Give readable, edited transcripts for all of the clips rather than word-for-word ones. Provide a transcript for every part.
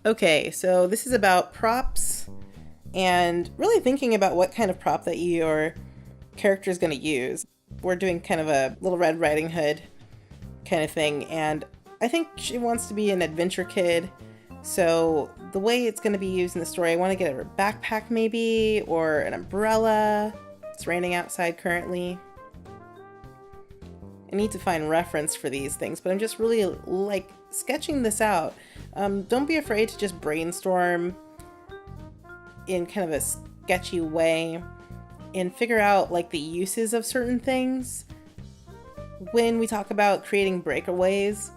Okay, so this is about props and really thinking about what kind of prop that your character is going to use. We're doing kind of a Little Red Riding Hood kind of thing, and I think she wants to be an adventure kid. So the way it's going to be used in the story, I want to get her a backpack maybe, or an umbrella. It's raining outside currently. I need to find reference for these things, but I'm just really like sketching this out. Don't be afraid to just brainstorm in kind of a sketchy way and figure out like the uses of certain things. When we talk about creating breakaways,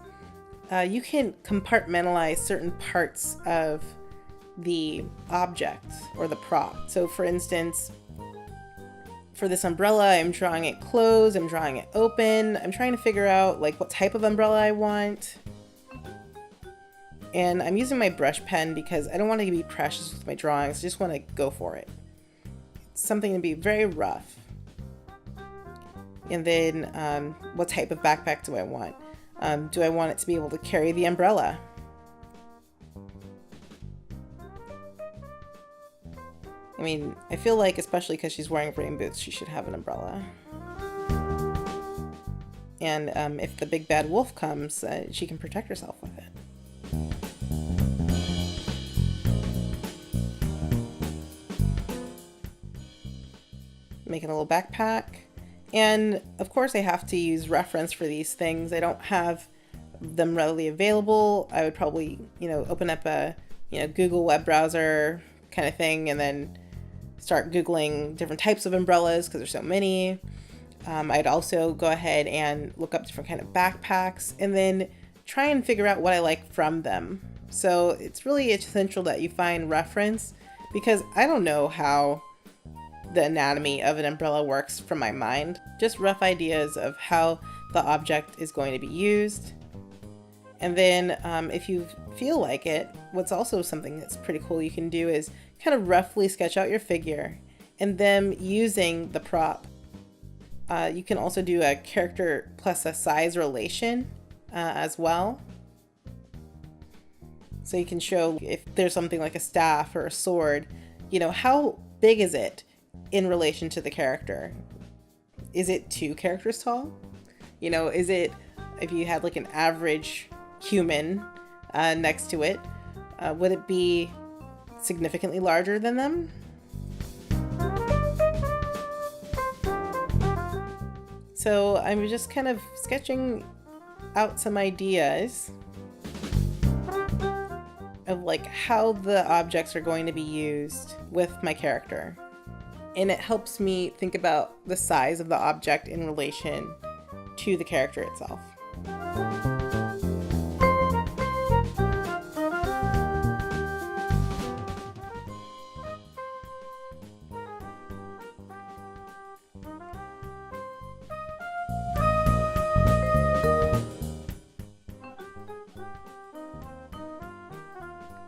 you can compartmentalize certain parts of the object or the prop. So for instance, for this umbrella, I'm drawing it closed, I'm drawing it open. I'm trying to figure out like what type of umbrella I want. And I'm using my brush pen because I don't want to be precious with my drawings. I just want to go for it. It's something to be very rough. And then what type of backpack do I want? Do I want it to be able to carry the umbrella? I mean, I feel like, especially because she's wearing rain boots, she should have an umbrella. And if the big bad wolf comes, she can protect herself with it. Making a little backpack. And of course I have to use reference for these things. I don't have them readily available. I would probably, open up a, Google web browser kind of thing and then start Googling different types of umbrellas because there's so many. I'd also go ahead and look up different kind of backpacks and then try and figure out what I like from them. So it's really essential that you find reference because I don't know how the anatomy of an umbrella works from my mind. Just rough ideas of how the object is going to be used. And then if you feel like it, what's also something that's pretty cool you can do is kind of roughly sketch out your figure and them using the prop. You can also do a character plus a size relation as well. So you can show if there's something like a staff or a sword, how big is it in relation to the character? Is it 2 characters tall? Is it, if you had like an average human next to it, would it be significantly larger than them? So I'm just kind of sketching out some ideas of like how the objects are going to be used with my character. And it helps me think about the size of the object in relation to the character itself.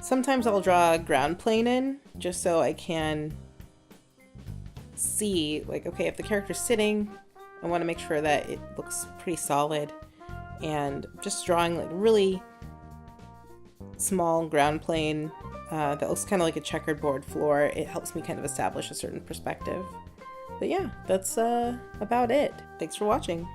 Sometimes I'll draw a ground plane in just so I can see, like, okay, if the character's sitting, I want to make sure that it looks pretty solid. And just drawing like really small ground plane that looks kind of like a checkerboard floor, it helps me kind of establish a certain perspective. But yeah, that's about it. Thanks for watching.